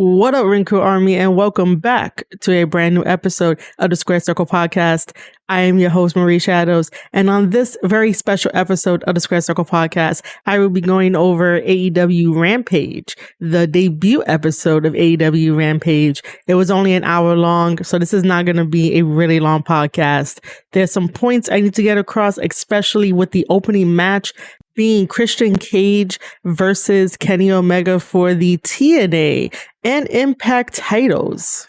What up, Ring Crew Army, and welcome back to a brand new episode of the Square Circle Podcast. I am your host, Marie Shadows, and on this very special episode of the Square Circle Podcast, I will be going over AEW Rampage, the debut episode of AEW Rampage. It was only an hour long, so this is not going to be a really long podcast. There's some points I need to get across, especially with the opening match being Christian Cage versus Kenny Omega for the TNA and Impact titles.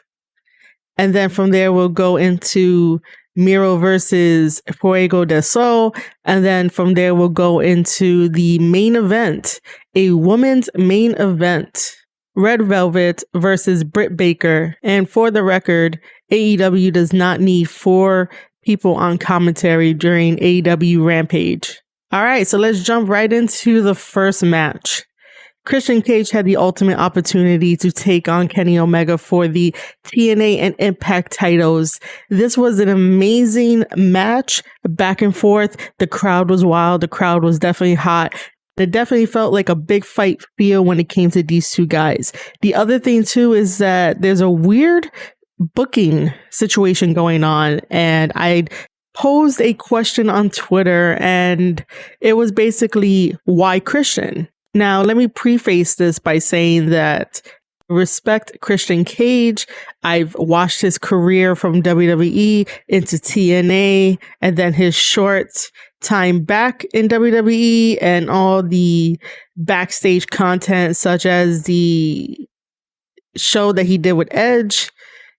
And then from there, we'll go into Miro versus Fuego Del Sol. And then from there, we'll go into the main event, a women's main event, Red Velvet versus Brit Baker. And for the record, AEW does not need 4 people on commentary during AEW Rampage. All right, so let's jump right into the first match. Christian Cage had the ultimate opportunity to take on Kenny Omega for the TNA and Impact titles. This was an amazing match, back and forth. The crowd was wild. The crowd was definitely hot. It definitely felt like a big fight feel when it came to these two guys. The other thing, too, is that there's a weird booking situation going on, and I posed a question on Twitter, and it was basically, why Christian? Now, let me preface this by saying that respect Christian Cage. I've watched his career from WWE into TNA, and then his short time back in WWE and all the backstage content, such as the show that he did with Edge.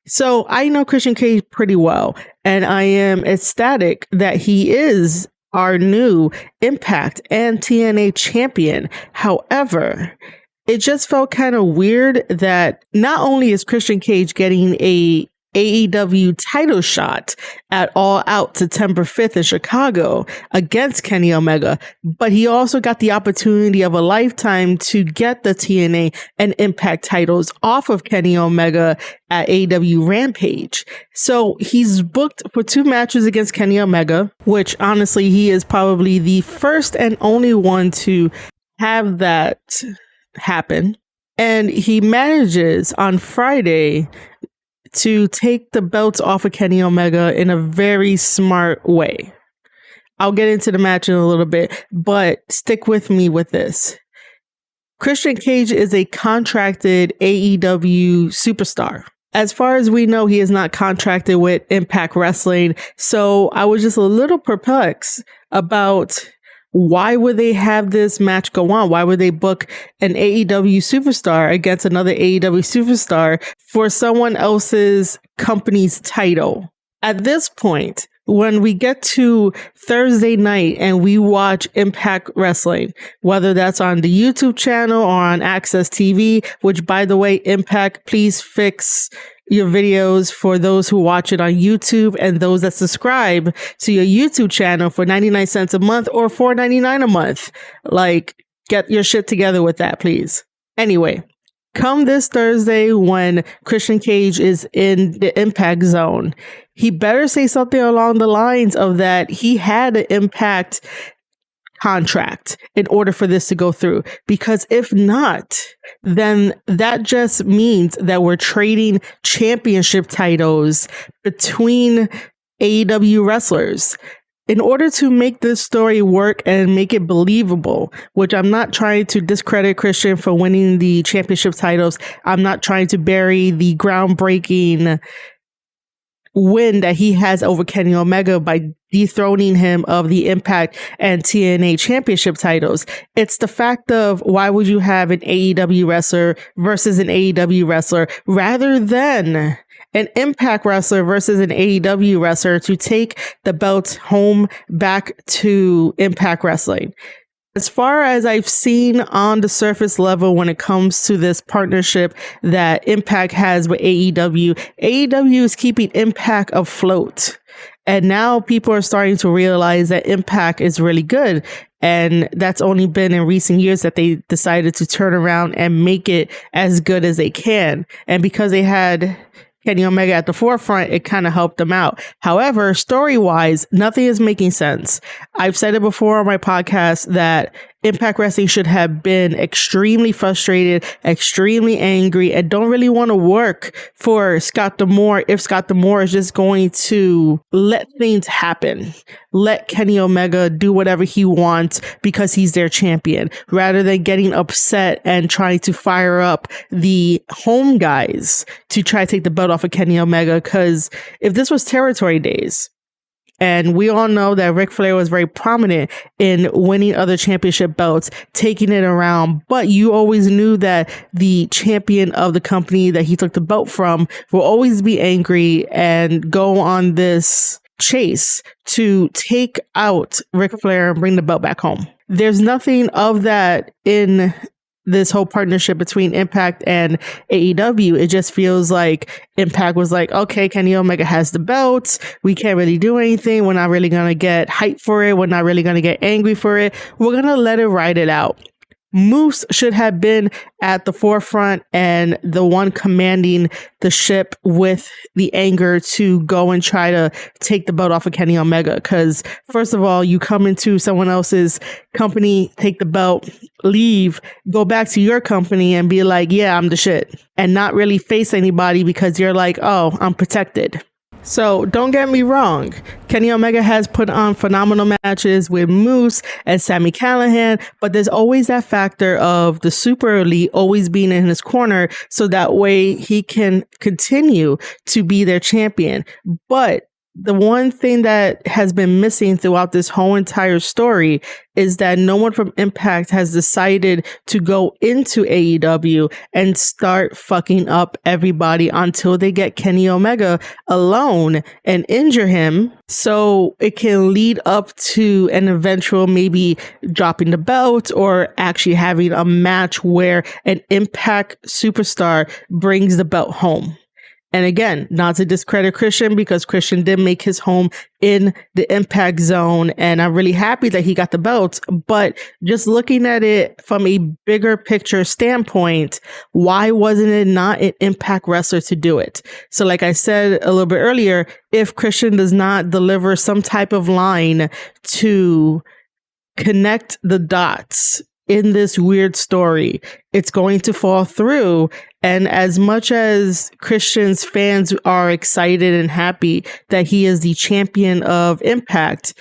So I know Christian Cage pretty well, and I am ecstatic that he is our new Impact and TNA champion. However, it just felt kind of weird that not only is Christian Cage getting a AEW title shot at All Out September 5th in Chicago against Kenny Omega, but he also got the opportunity of a lifetime to get the TNA and Impact titles off of Kenny Omega at AEW Rampage. So he's booked for 2 matches against Kenny Omega, which honestly, he is probably the first and only one to have that happen. And he manages on Friday to take the belts off of Kenny Omega in a very smart way. I'll get into the match in a little bit, but stick with me with this. Christian Cage is a contracted AEW superstar. As far as we know, he is not contracted with Impact Wrestling, so I was just a little perplexed about why would they have this match go on? Why would they book an AEW superstar against another AEW superstar for someone else's company's title? At this point, when we get to Thursday night and we watch Impact Wrestling, whether that's on the YouTube channel or on Access TV, which, by the way, Impact, please fix your videos for those who watch it on YouTube and those that subscribe to your YouTube channel for 99 cents a month or $4.99 a month. Like, get your shit together with that, please. Anyway, come this Thursday when Christian Cage is in the Impact zone, he better say something along the lines of that he had an Impact contract in order for this to go through, because if not, then that just means that we're trading championship titles between AEW wrestlers. In order to make this story work and make it believable, which I'm not trying to discredit Christian for winning the championship titles, I'm not trying to bury the groundbreaking win that he has over Kenny Omega by dethroning him of the Impact and TNA championship titles. It's the fact of, why would you have an AEW wrestler versus an AEW wrestler rather than an Impact wrestler versus an AEW wrestler to take the belts home back to Impact Wrestling? As far as I've seen on the surface level when it comes to this partnership that Impact has with AEW, AEW is keeping Impact afloat. And now people are starting to realize that Impact is really good. And that's only been in recent years that they decided to turn around and make it as good as they can. And because they had Kenny Omega at the forefront, it kind of helped them out. However, story-wise, nothing is making sense. I've said it before on my podcast that Impact Wrestling should have been extremely frustrated, extremely angry, and don't really want to work for Scott D'Amore if Scott D'Amore is just going to let things happen. Let Kenny Omega do whatever he wants because he's their champion, rather than getting upset and trying to fire up the home guys to try to take the belt off of Kenny Omega. Because if this was territory days, and we all know that Ric Flair was very prominent in winning other championship belts, taking it around. But you always knew that the champion of the company that he took the belt from will always be angry and go on this chase to take out Ric Flair and bring the belt back home. There's nothing of that in this whole partnership between Impact and AEW. It just feels like Impact was like, okay, Kenny Omega has the belts. We can't really do anything. We're not really going to get hyped for it. We're not really going to get angry for it. We're going to let it ride it out. Moose should have been at the forefront and the one commanding the ship with the anger to go and try to take the belt off of Kenny Omega. Because first of all, you come into someone else's company, take the belt, leave, go back to your company and be like, yeah, I'm the shit, and not really face anybody because you're like, oh, I'm protected. So don't get me wrong, Kenny Omega has put on phenomenal matches with Moose and Sami Callihan, but there's always that factor of the super elite always being in his corner, so that way he can continue to be their champion. But the one thing that has been missing throughout this whole entire story is that no one from Impact has decided to go into AEW and start fucking up everybody until they get Kenny Omega alone and injure him, so it can lead up to an eventual maybe dropping the belt or actually having a match where an Impact superstar brings the belt home. And again, not to discredit Christian, because Christian did make his home in the Impact Zone, and I'm really happy that he got the belt. But just looking at it from a bigger picture standpoint, why wasn't it not an Impact wrestler to do it? So like I said a little bit earlier, if Christian does not deliver some type of line to connect the dots in this weird story, it's going to fall through. And as much as Christian's fans are excited and happy that he is the champion of Impact,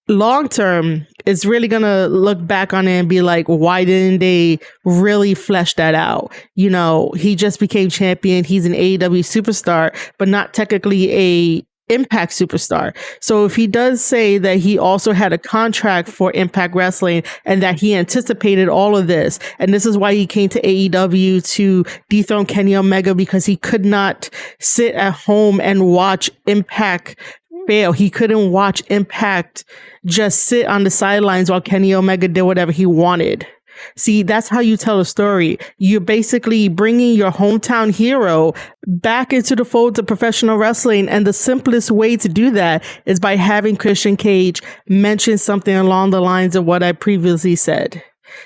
long term, it's really going to look back on it and be like, why didn't they really flesh that out? You know, he just became champion. He's an AEW superstar, but not technically a Impact superstar. So if he does say that he also had a contract for Impact Wrestling and that he anticipated all of this, and this is why he came to AEW to dethrone Kenny Omega, because he could not sit at home and watch Impact fail. He couldn't watch Impact just sit on the sidelines while Kenny Omega did whatever he wanted. See, that's how you tell a story. You're basically bringing your hometown hero back into the fold of professional wrestling. And the simplest way to do that is by having Christian Cage mention something along the lines of what I previously said.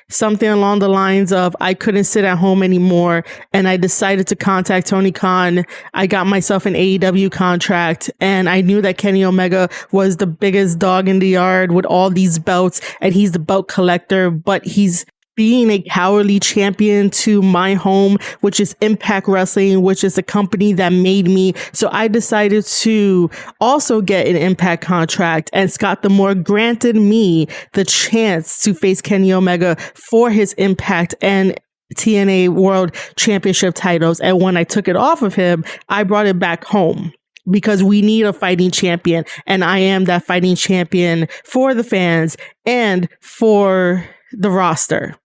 Something along the lines of, I couldn't sit at home anymore and I decided to contact Tony Khan. I got myself an AEW contract and I knew that Kenny Omega was the biggest dog in the yard with all these belts and he's the belt collector, but he's being a cowardly champion to my home, which is Impact Wrestling, which is a company that made me. So I decided to also get an Impact contract, and Scott D'Amore granted me the chance to face Kenny Omega for his Impact and TNA World Championship titles. And when I took it off of him, I brought it back home, because we need a fighting champion. And I am that fighting champion for the fans and for the roster.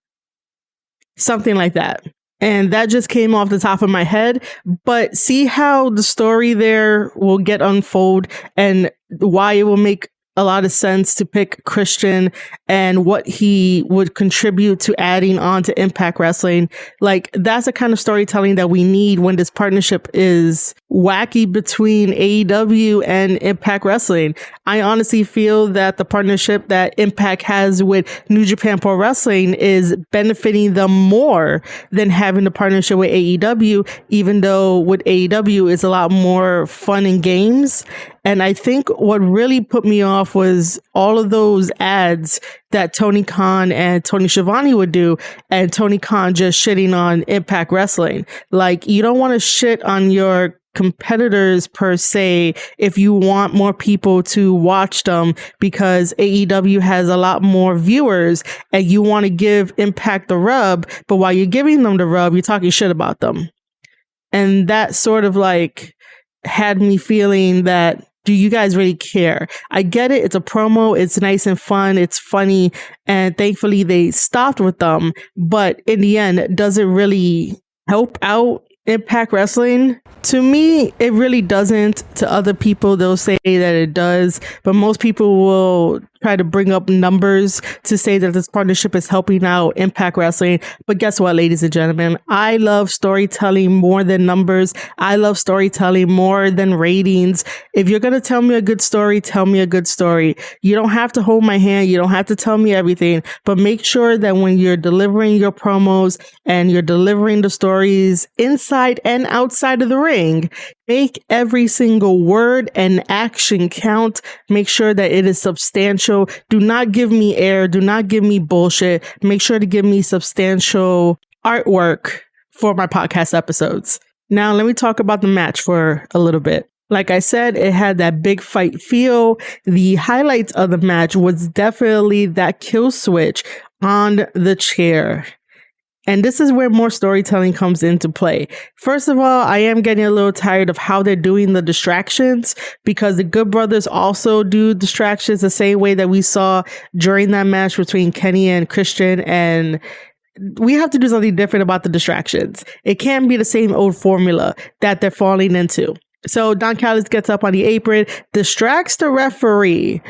Something like that. And that just came off the top of my head. But see how the story there will get unfold and why it will make a lot of sense to pick Christian and what he would contribute to adding on to Impact Wrestling. Like, that's the kind of storytelling that we need when this partnership is wacky between AEW and Impact Wrestling. I honestly feel that the partnership that Impact has with New Japan Pro Wrestling is benefiting them more than having the partnership with AEW, even though with AEW it's a lot more fun and games. And I think what really put me off was all of those ads that Tony Khan and Tony Schiavone would do, and Tony Khan just shitting on Impact Wrestling. Like, you don't want to shit on your competitors per se if you want more people to watch them, because AEW has a lot more viewers and you want to give Impact the rub, but while you're giving them the rub, you're talking shit about them. And that sort of like had me feeling that, do you guys really care? I get it. It's a promo. It's nice and fun. It's funny. And thankfully they stopped with them. But in the end, does it really help out Impact Wrestling? To me, it really doesn't. To other people, they'll say that it does. But most people will try to bring up numbers to say that this partnership is helping out Impact Wrestling. But guess what, ladies and gentlemen? I love storytelling more than numbers. I love storytelling more than ratings. If you're going to tell me a good story, tell me a good story. You don't have to hold my hand. You don't have to tell me everything. But make sure that when you're delivering your promos and you're delivering the stories inside and outside of the ring, make every single word and action count. Make sure that it is substantial. Do not give me air. Do not give me bullshit. Make sure to give me substantial artwork for my podcast episodes. Now, let me talk about the match for a little bit. Like I said, it had that big fight feel. The highlights of the match was definitely that kill switch on the chair. And this is where more storytelling comes into play. First of all, I am getting a little tired of how they're doing the distractions, because the Good Brothers also do distractions the same way that we saw during that match between Kenny and Christian. And we have to do something different about the distractions. It can't be the same old formula that they're falling into. So Don Callis gets up on the apron, distracts the referee.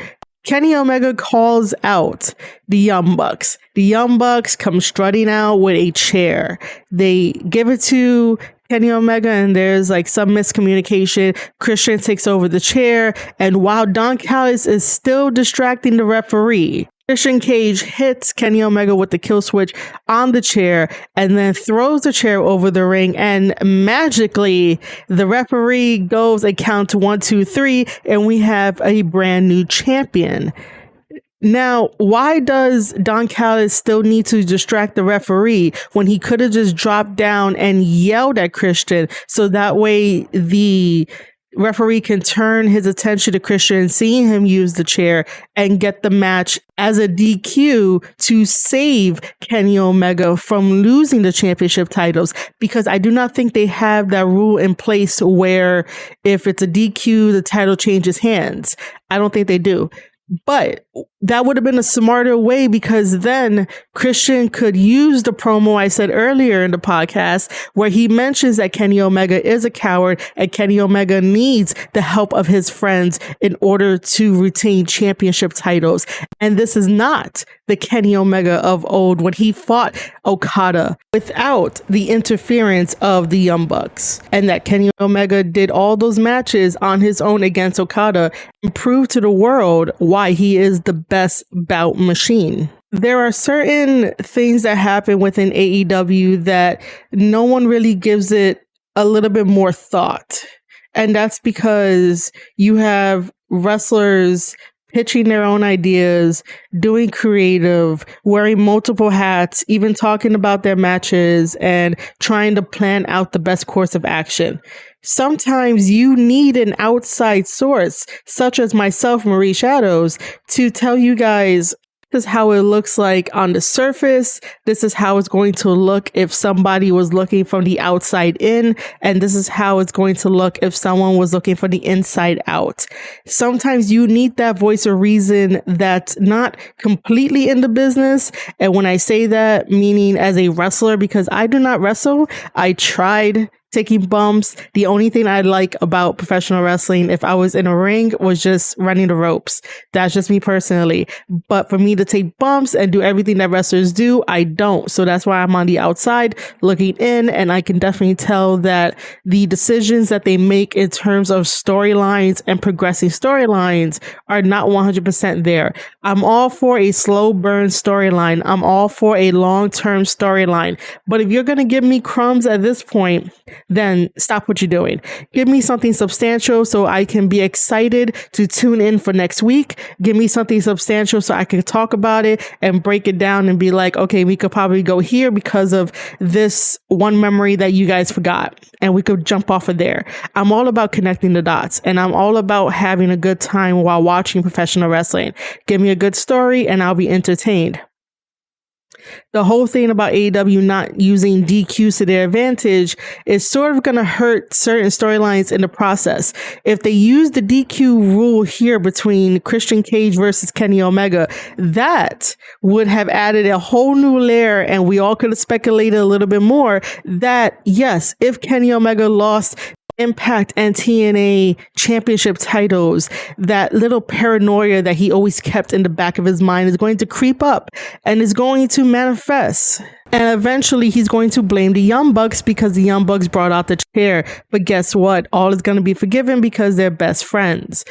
Kenny Omega calls out the Young Bucks. The Young Bucks come strutting out with a chair. They give it to Kenny Omega, and there's like some miscommunication. Christian takes over the chair, and while Don Callis is still distracting the referee, Christian Cage hits Kenny Omega with the kill switch on the chair and then throws the chair over the ring, and magically the referee goes a count to 1, 2, 3, and we have a brand new champion. Now, why does Don Callis still need to distract the referee when he could have just dropped down and yelled at Christian so that way the referee can turn his attention to Christian, seeing him use the chair, and get the match as a DQ to save Kenny Omega from losing the championship titles? Because I do not think they have that rule in place where if it's a DQ, the title changes hands. I don't think they do. But that would have been a smarter way, because then Christian could use the promo I said earlier in the podcast where he mentions that Kenny Omega is a coward and Kenny Omega needs the help of his friends in order to retain championship titles. And this is not the Kenny Omega of old when he fought Okada without the interference of the Young Bucks, and that Kenny Omega did all those matches on his own against Okada and proved to the world why he is the best bout machine. There are certain things that happen within AEW that no one really gives it a little bit more thought. And that's because you have wrestlers pitching their own ideas, doing creative, wearing multiple hats, even talking about their matches and trying to plan out the best course of action. Sometimes you need an outside source, such as myself, Marie Shadows, to tell you guys, this is how it looks like on the surface. This is how it's going to look if somebody was looking from the outside in. And this is how it's going to look if someone was looking from the inside out. Sometimes you need that voice of reason that's not completely in the business. And when I say that, meaning as a wrestler, because I do not wrestle, I tried taking bumps. The only thing I like about professional wrestling, if I was in a ring, was just running the ropes. That's just me personally. But for me to take bumps and do everything that wrestlers do, I don't. So that's why I'm on the outside looking in, and I can definitely tell that the decisions that they make in terms of storylines and progressing storylines are not 100% there. I'm all for a slow burn storyline. I'm all for a long-term storyline. But if you're going to give me crumbs at this point, then stop what you're doing. Give me something substantial so I can be excited to tune in for next week. Give me something substantial so I can talk about it and break it down and be like, okay, we could probably go here because of this one memory that you guys forgot. And we could jump off of there. I'm all about connecting the dots, and I'm all about having a good time while watching professional wrestling. Give me a good story and I'll be entertained. The whole thing about AEW not using DQs to their advantage is sort of going to hurt certain storylines in the process. If they use the DQ rule here between Christian Cage versus Kenny Omega, that would have added a whole new layer, and we all could have speculated a little bit more that, yes, if Kenny Omega lost Impact and TNA championship titles, that little paranoia that he always kept in the back of his mind is going to creep up and is going to manifest. And eventually he's going to blame the Young Bucks because the Young Bucks brought out the chair. But guess what? All is going to be forgiven because they're best friends.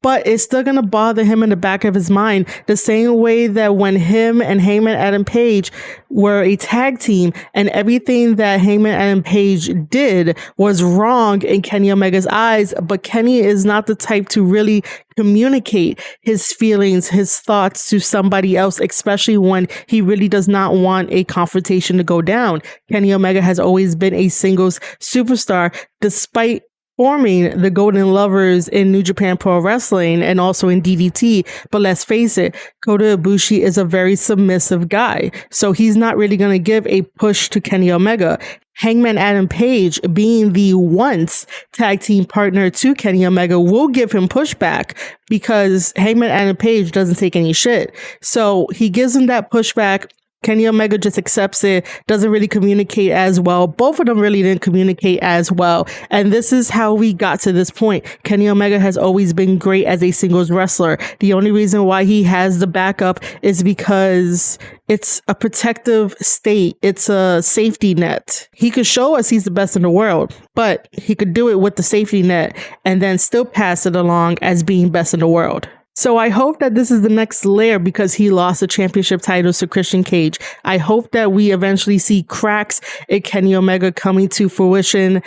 But it's still going to bother him in the back of his mind, the same way that when him and Hangman Adam Page were a tag team and everything that Hangman Adam Page did was wrong in Kenny Omega's eyes. But Kenny is not the type to really communicate his feelings, his thoughts to somebody else, especially when he really does not want a confrontation to go down. Kenny Omega has always been a singles superstar, despite forming the Golden Lovers in New Japan Pro Wrestling and also in DDT. But let's face it, Kota Ibushi is a very submissive guy. So he's not really going to give a push to Kenny Omega. Hangman Adam Page, being the once tag team partner to Kenny Omega, will give him pushback because Hangman Adam Page doesn't take any shit. So he gives him that pushback. Kenny Omega just accepts it, doesn't really communicate as well. Both of them really didn't communicate as well. And this is how we got to this point. Kenny Omega has always been great as a singles wrestler. The only reason why he has the backup is because it's a protective state. It's a safety net. He could show us he's the best in the world, but he could do it with the safety net and then still pass it along as being best in the world. So I hope that this is the next layer because he lost the championship titles to Christian Cage. I hope that we eventually see cracks in Kenny Omega coming to fruition.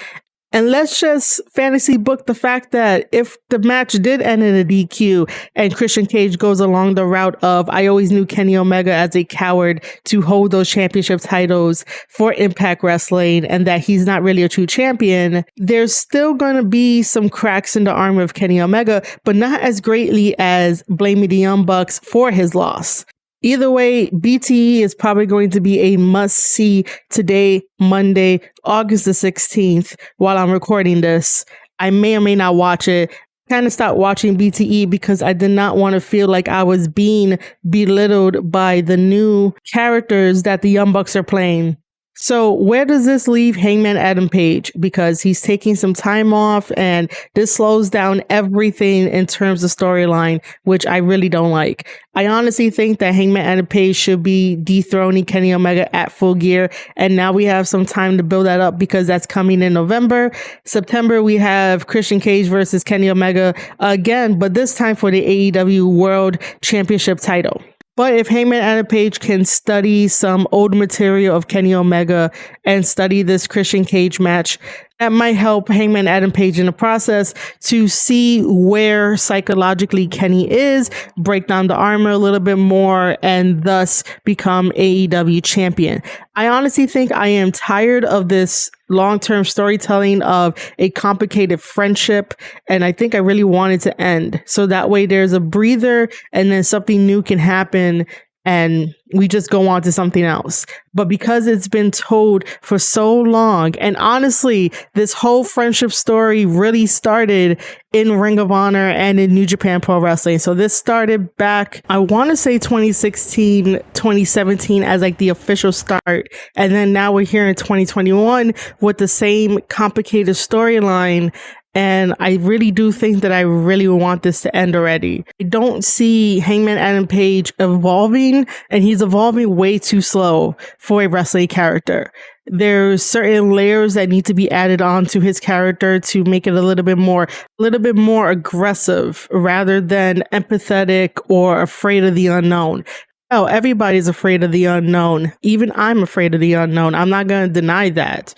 And let's just fantasy book the fact that if the match did end in a DQ and Christian Cage goes along the route of, I always knew Kenny Omega as a coward to hold those championship titles for Impact Wrestling and that he's not really a true champion, there's still going to be some cracks in the armor of Kenny Omega, but not as greatly as blaming the Young Bucks for his loss. Either way, BTE is probably going to be a must-see today, Monday, August the 16th, while I'm recording this. I may or may not watch it. Kind of stopped watching BTE because I did not want to feel like I was being belittled by the new characters that the Young Bucks are playing. So where does this leave Hangman Adam Page? Because he's taking some time off and this slows down everything in terms of storyline, which I really don't like. I honestly think that Hangman Adam Page should be dethroning Kenny Omega at Full Gear. And now we have some time to build that up because that's coming in November. September, we have Christian Cage versus Kenny Omega again, but this time for the AEW World Championship title. But if Hangman Adam Page can study some old material of Kenny Omega and study this Christian Cage match, that might help Hangman Adam Page in the process to see where psychologically Kenny is, break down the armor a little bit more, and thus become AEW champion. I honestly think I am tired of this long-term storytelling of a complicated friendship, and I think I really want it to end. So that way there's a breather and then something new can happen and we just go on to something else. But because it's been told for so long, and honestly, this whole friendship story really started in Ring of Honor and in New Japan Pro Wrestling. So this started back, I want to say 2016, 2017 as like the official start. And then now we're here in 2021 with the same complicated storyline. And I really do think that I really want this to end already. I don't see Hangman Adam Page evolving, and he's evolving way too slow for a wrestling character. There's certain layers that need to be added on to his character to make it a little bit more aggressive rather than empathetic or afraid of the unknown. Oh, everybody's afraid of the unknown. Even I'm afraid of the unknown. I'm not going to deny that.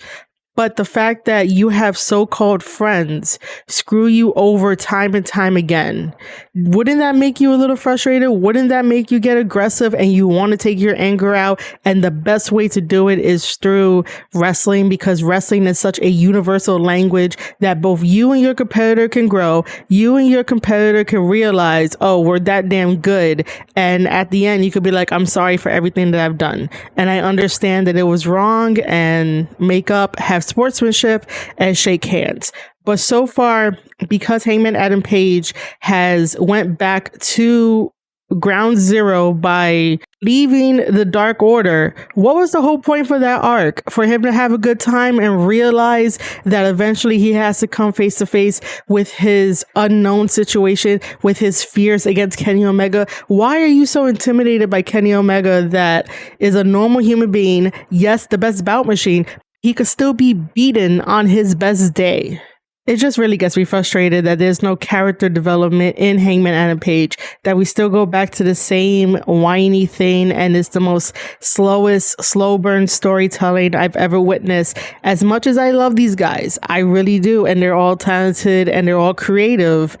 But the fact that you have so-called friends screw you over time and time again, wouldn't that make you a little frustrated? Wouldn't that make you get aggressive and you want to take your anger out? And the best way to do it is through wrestling, because wrestling is such a universal language that both you and your competitor can grow. You and your competitor can realize, oh, we're that damn good. And at the end, you could be like, I'm sorry for everything that I've done. And I understand that it was wrong, and make up, have sportsmanship, and shake hands. But so far, because Hangman Adam Page has went back to ground zero by leaving the Dark Order, what was the whole point for that arc? For him to have a good time and realize that eventually he has to come face to face with his unknown situation, with his fears against Kenny Omega. Why are you so intimidated by Kenny Omega, that is a normal human being? Yes, the best bout machine. He could still be beaten on his best day. It just really gets me frustrated that there's no character development in Hangman Adam Page, that we still go back to the same whiny thing, and it's the most slowest, slow burn storytelling I've ever witnessed. As much as I love these guys, I really do, and they're all talented and they're all creative,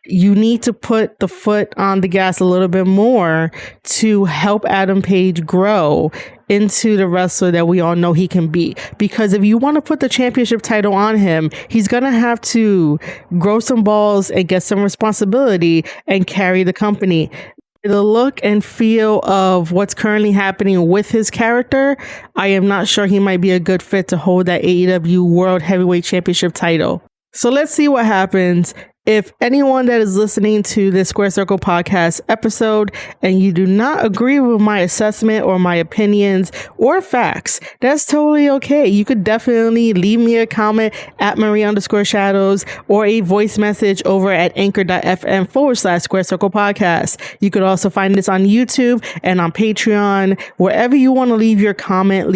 you need to put the foot on the gas a little bit more to help Adam Page grow into the wrestler that we all know he can be. Because if you want to put the championship title on him, he's going to have to grow some balls and get some responsibility and carry the company. The look and feel of what's currently happening with his character, I am not sure he might be a good fit to hold that AEW World Heavyweight Championship title. So let's see what happens. If anyone that is listening to this Square Circle podcast episode and you do not agree with my assessment or my opinions or facts, that's totally okay. You could definitely leave me a comment at Marie_Shadows or a voice message over at anchor.fm/Square Circle podcast. You could also find this on YouTube and on Patreon. Wherever you want to leave your comment,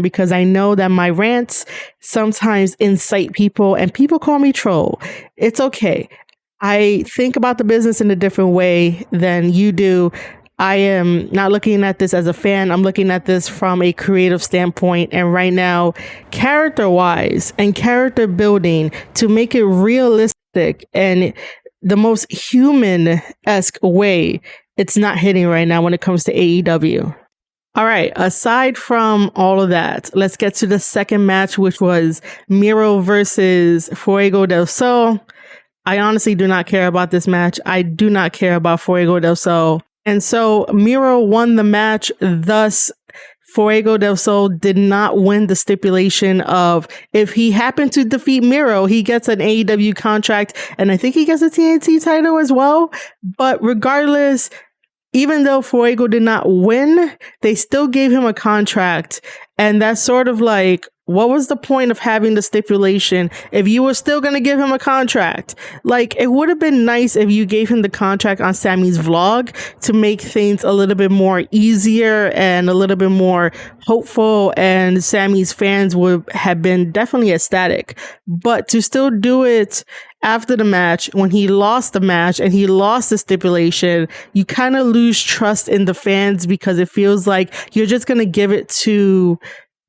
because I know that my rants sometimes incite people and people call me troll. It's okay. I think about the business in a different way than you do. I am not looking at this as a fan. I'm looking at this from a creative standpoint. And right now, character wise and character building to make it realistic and the most human-esque way, it's not hitting right now when it comes to AEW. All right, aside from all of that, let's get to the second match, which was Miro versus Fuego Del Sol. I honestly do not care about this match. I do not care about Fuego Del Sol. And so Miro won the match. Thus, Fuego Del Sol did not win the stipulation of, if he happened to defeat Miro, he gets an AEW contract, and I think he gets a TNT title as well. But regardless, even though Fuego did not win, they still gave him a contract. And that's sort of like, what was the point of having the stipulation if you were still going to give him a contract? Like, it would have been nice if you gave him the contract on Sammy's vlog to make things a little bit more easier and a little bit more hopeful, and Sammy's fans would have been definitely ecstatic. But to still do it after the match, when he lost the match and he lost the stipulation, you kind of lose trust in the fans, because it feels like you're just going to give it to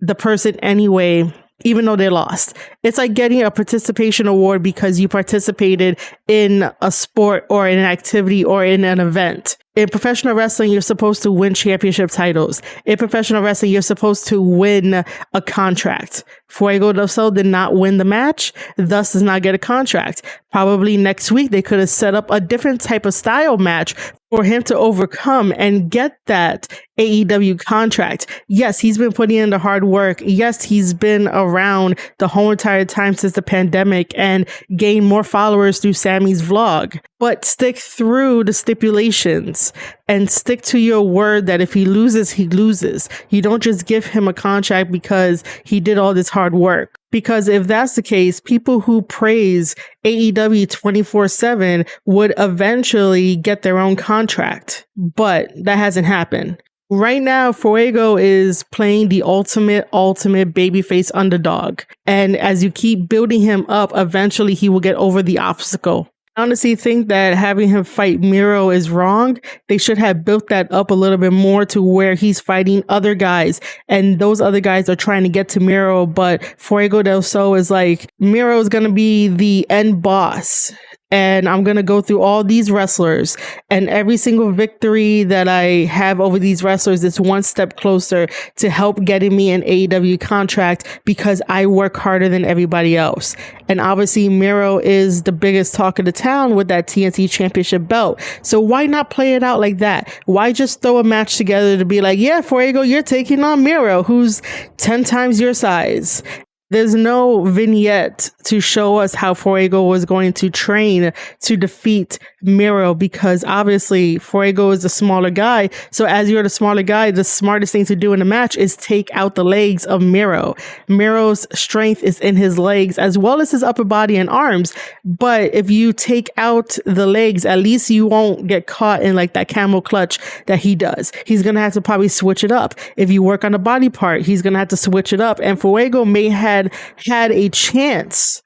the person anyway, even though they lost. It's like getting a participation award because you participated in a sport or in an activity or in an event. In professional wrestling, you're supposed to win championship titles. In professional wrestling, you're supposed to win a contract. Fuego Del Sol did not win the match, thus does not get a contract. Probably next week, they could have set up a different type of style match for him to overcome and get that AEW contract. Yes, he's been putting in the hard work. Yes, he's been around the whole entire time since the pandemic and gained more followers through Sammy's vlog. But stick through the stipulations and stick to your word that if he loses, he loses. You don't just give him a contract because he did all this hard work. Because if that's the case, people who praise AEW 24/7 would eventually get their own contract. But that hasn't happened. Right now, Fuego is playing the ultimate babyface underdog. And as you keep building him up, eventually he will get over the obstacle. I honestly think that having him fight Miro is wrong. They should have built that up a little bit more to where he's fighting other guys and those other guys are trying to get to Miro, but Fuego del Sol is like, Miro is going to be the end boss. And I'm going to go through all these wrestlers, and every single victory that I have over these wrestlers is one step closer to help getting me an AEW contract because I work harder than everybody else. And obviously Miro is the biggest talk of the town with that TNT championship belt. So why not play it out like that? Why just throw a match together to be like, yeah, Fuego, you're taking on Miro, who's 10 times your size. There's no vignette to show us how Fuego was going to train to defeat Miro because obviously Fuego is the smaller guy. So as you're the smaller guy, the smartest thing to do in a match is take out the legs of Miro. Miro's strength is in his legs as well as his upper body and arms. But if you take out the legs, at least you won't get caught in like that camel clutch that he does. He's going to have to probably switch it up. If you work on a body part, he's going to have to switch it up. And Fuego may have had a chance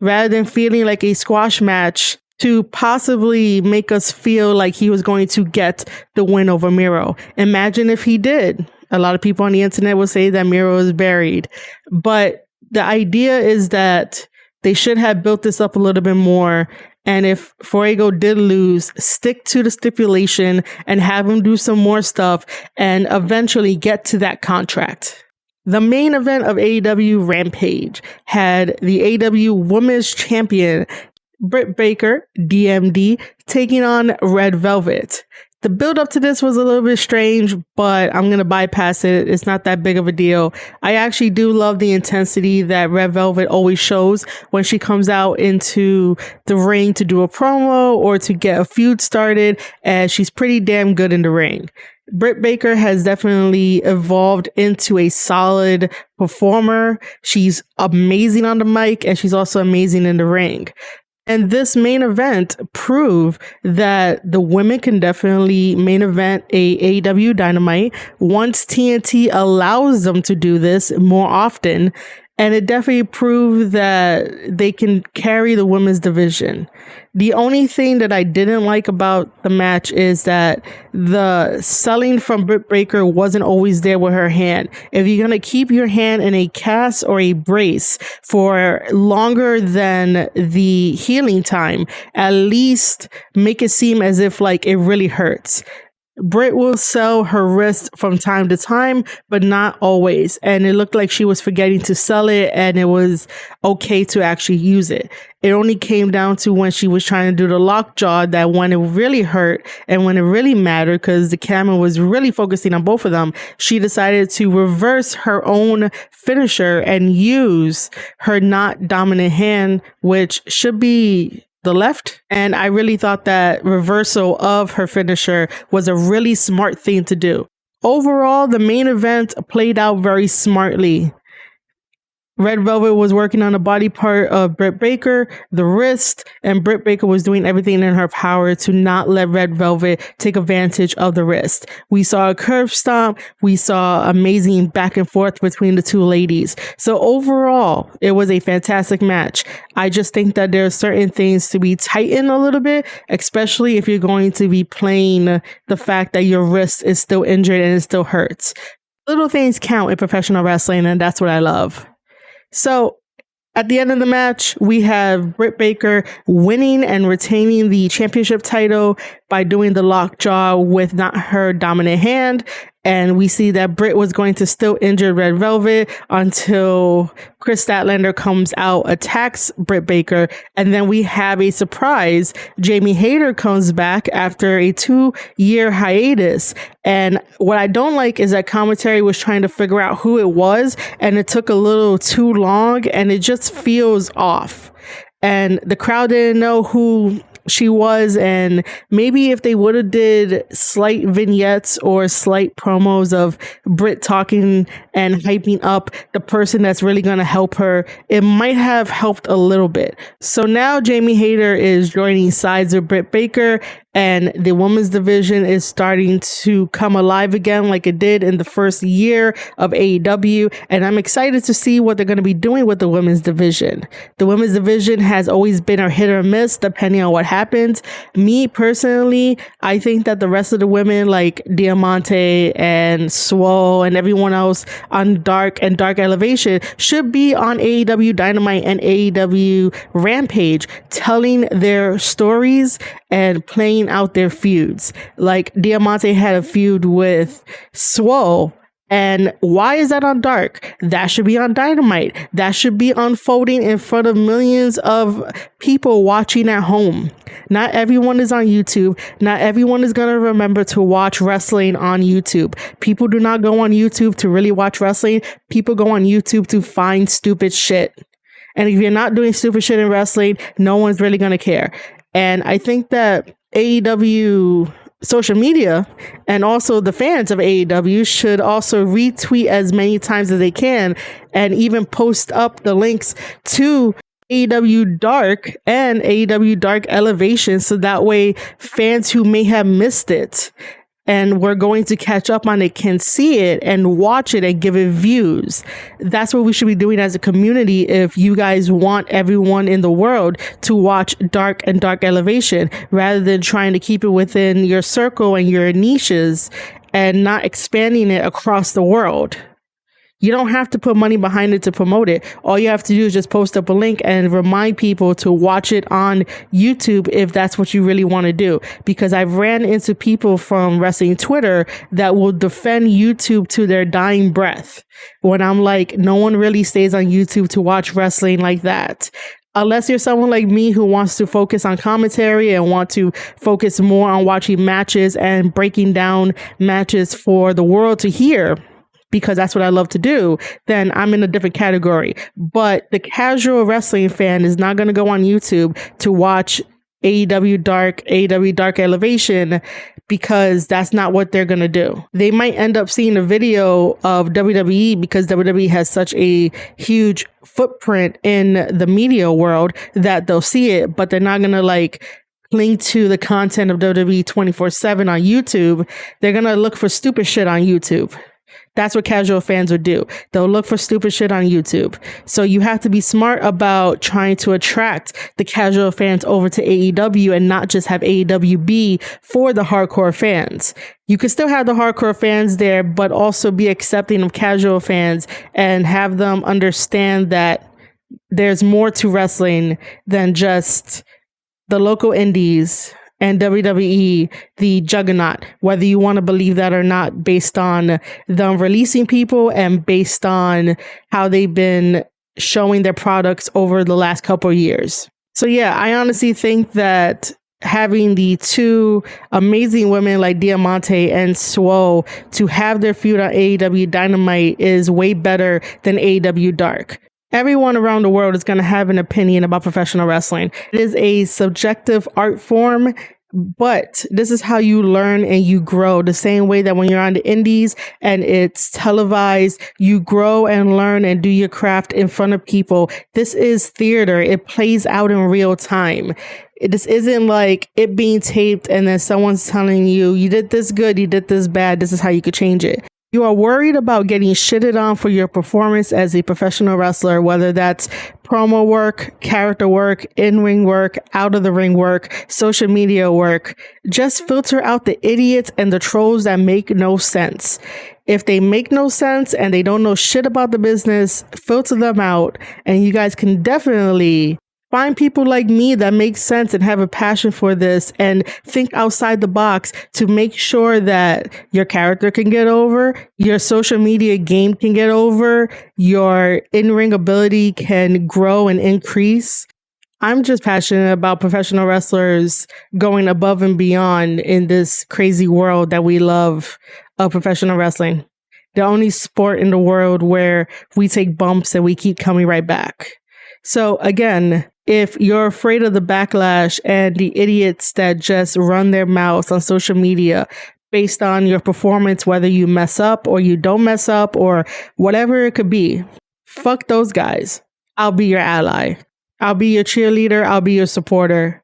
rather than feeling like a squash match to possibly make us feel like he was going to get the win over Miro. Imagine if he did. A lot of people on the internet will say that Miro is buried, but the idea is that they should have built this up a little bit more. And if Fuego did lose, stick to the stipulation and have him do some more stuff and eventually get to that contract. The main event of AEW Rampage had the AEW Women's Champion, Brit Baker, DMD, taking on Red Velvet. The build up to this was a little bit strange, but I'm going to bypass it. It's not that big of a deal. I actually do love the intensity that Red Velvet always shows when she comes out into the ring to do a promo or to get a feud started, as she's pretty damn good in the ring. Brit Baker has definitely evolved into a solid performer. She's amazing on the mic and she's also amazing in the ring. And this main event proved that the women can definitely main event a AEW Dynamite once TNT allows them to do this more often. And it definitely proved that they can carry the women's division. The only thing that I didn't like about the match is that the selling from Brit Baker wasn't always there with her hand. If you're going to keep your hand in a cast or a brace for longer than the healing time, at least make it seem as if like it really hurts. Britt will sell her wrist from time to time, but not always. And it looked like she was forgetting to sell it and it was okay to actually use it. It only came down to when she was trying to do the lockjaw that when it really hurt and when it really mattered because the camera was really focusing on both of them, she decided to reverse her own finisher and use her not dominant hand, which should be the left. And I really thought that reversal of her finisher was a really smart thing to do. Overall, the main event played out very smartly. Red Velvet was working on a body part of Brit Baker, the wrist, and Brit Baker was doing everything in her power to not let Red Velvet take advantage of the wrist. We saw a curb stomp. We saw amazing back and forth between the two ladies. So overall, it was a fantastic match. I just think that there are certain things to be tightened a little bit, especially if you're going to be playing the fact that your wrist is still injured and it still hurts. Little things count in professional wrestling, and that's what I love. So At the end of the match, we have Brit Baker winning and retaining the championship title by doing the lockjaw with not her dominant hand. And we see that Britt was going to still injure Red Velvet until Chris Statlander comes out, attacks Brit Baker. And then we have a surprise. Jamie Hayter comes back after a 2-year hiatus. And what I don't like is that commentary was trying to figure out who it was, and it took a little too long, and it just feels off. And the crowd didn't know who she was, and maybe if they would have did slight vignettes or slight promos of Britt talking and hyping up the person that's really going to help her, it might have helped a little bit. So now Jamie Hayter is joining sides with Brit Baker, and the women's division is starting to come alive again like it did in the first year of AEW. And I'm excited to see what they're going to be doing with the women's division. The women's division has always been a hit or miss depending on what happens. Me personally, I think that the rest of the women like Diamante and Swole and everyone else on Dark and Dark Elevation should be on AEW Dynamite and AEW Rampage, telling their stories and playing out their feuds. Like Diamante had a feud with Swole. And why is that on Dark? That should be on Dynamite. That should be unfolding in front of millions of people watching at home. Not everyone is on YouTube. Not everyone is going to remember to watch wrestling on YouTube. People do not go on YouTube to really watch wrestling. People go on YouTube to find stupid shit. And if you're not doing stupid shit in wrestling, no one's really going to care. And I think that AEW social media and also the fans of AEW should also retweet as many times as they can and even post up the links to AEW Dark and AEW Dark Elevation, so that way fans who may have missed it and we're going to catch up on it can see it and watch it and give it views. That's what we should be doing as a community if you guys want everyone in the world to watch Dark and Dark Elevation, rather than trying to keep it within your circle and your niches and not expanding it across the world. You don't have to put money behind it to promote it. All you have to do is just post up a link and remind people to watch it on YouTube if that's what you really want to do. Because I've ran into people from wrestling Twitter that will defend YouTube to their dying breath. When I'm like, no one really stays on YouTube to watch wrestling like that. Unless you're someone like me who wants to focus on commentary and want to focus more on watching matches and breaking down matches for the world to hear, because that's what I love to do, then I'm in a different category. But the casual wrestling fan is not going to go on YouTube to watch AEW Dark Elevation, because that's not what they're going to do. They might end up seeing a video of WWE because WWE has such a huge footprint in the media world that they'll see it, but they're not going to like cling to the content of WWE 24/7 on YouTube. They're going to look for stupid shit on YouTube. That's what casual fans would do. They'll look for stupid shit on YouTube. So you have to be smart about trying to attract the casual fans over to AEW and not just have AEW be for the hardcore fans. You can still have the hardcore fans there, but also be accepting of casual fans and have them understand that there's more to wrestling than just the local indies and WWE, the juggernaut, whether you want to believe that or not, based on them releasing people and based on how they've been showing their products over the last couple of years. So yeah, I honestly think that having the two amazing women like Diamante and Swole to have their feud on AEW Dynamite is way better than AEW Dark. Everyone around the world is going to have an opinion about professional wrestling. It is a subjective art form, but this is how you learn and you grow. The same way that when you're on the indies and it's televised, you grow and learn and do your craft in front of people. This is theater. It plays out in real time. This isn't like it being taped and then someone's telling you, you did this good, you did this bad, this is how you could change it. You are worried about getting shitted on for your performance as a professional wrestler, whether that's promo work, character work, in-ring work, out-of-the-ring work, social media work. Just filter out the idiots and the trolls that make no sense. If they make no sense and they don't know shit about the business, filter them out. And you guys can definitely find people like me that make sense and have a passion for this and think outside the box to make sure that your character can get over, your social media game can get over, your in-ring ability can grow and increase. I'm just passionate about professional wrestlers going above and beyond in this crazy world that we love of professional wrestling. The only sport in the world where we take bumps and we keep coming right back. So again, if you're afraid of the backlash and the idiots that just run their mouths on social media based on your performance, whether you mess up or you don't mess up or whatever it could be, fuck those guys. I'll be your ally. I'll be your cheerleader. I'll be your supporter.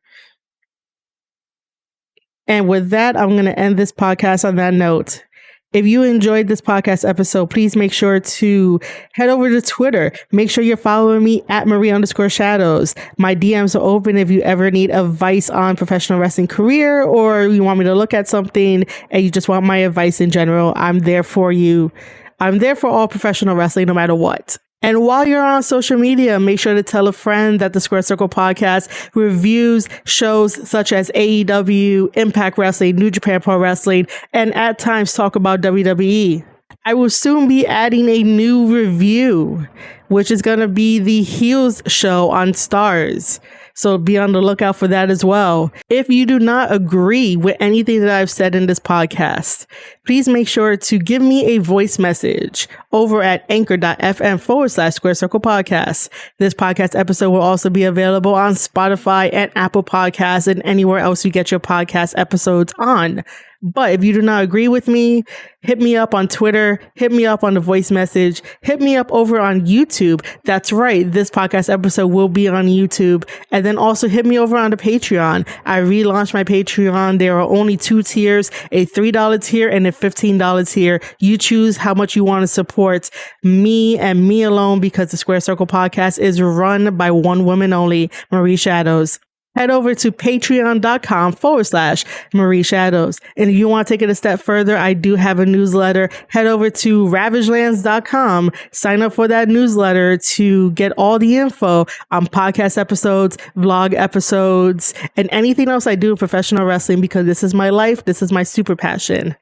And with that, I'm going to end this podcast on that note. If you enjoyed this podcast episode, please make sure to head over to Twitter. Make sure you're following me at Marie_Shadows. My DMs are open if you ever need advice on professional wrestling career or you want me to look at something and you just want my advice in general. I'm there for you. I'm there for all professional wrestling, no matter what. And while you're on social media, make sure to tell a friend that the Square Circle podcast reviews shows such as AEW, Impact Wrestling, New Japan Pro Wrestling, and at times talk about WWE. I will soon be adding a new review, which is going to be the Heels show on Stars. So be on the lookout for that as well. If you do not agree with anything that I've said in this podcast, please make sure to give me a voice message over at anchor.fm/Square Circle Podcast. This podcast episode will also be available on Spotify and Apple Podcasts and anywhere else you get your podcast episodes on. But if you do not agree with me, hit me up on Twitter, hit me up on the voice message, hit me up over on YouTube. That's right. This podcast episode will be on YouTube. And then also hit me over on the Patreon. I relaunched my Patreon. There are only 2 tiers, a $3 tier and a $15 tier. You choose how much you want to support me and me alone because the Square Circle podcast is run by one woman only, Marie Shadows. Head over to patreon.com/Marie Shadows. And if you want to take it a step further, I do have a newsletter. Head over to ravagelands.com. Sign up for that newsletter to get all the info on podcast episodes, vlog episodes, and anything else I do in professional wrestling because this is my life. This is my super passion.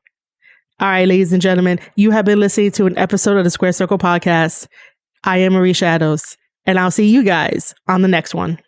All right, ladies and gentlemen, you have been listening to an episode of the Square Circle podcast. I am Marie Shadows, and I'll see you guys on the next one.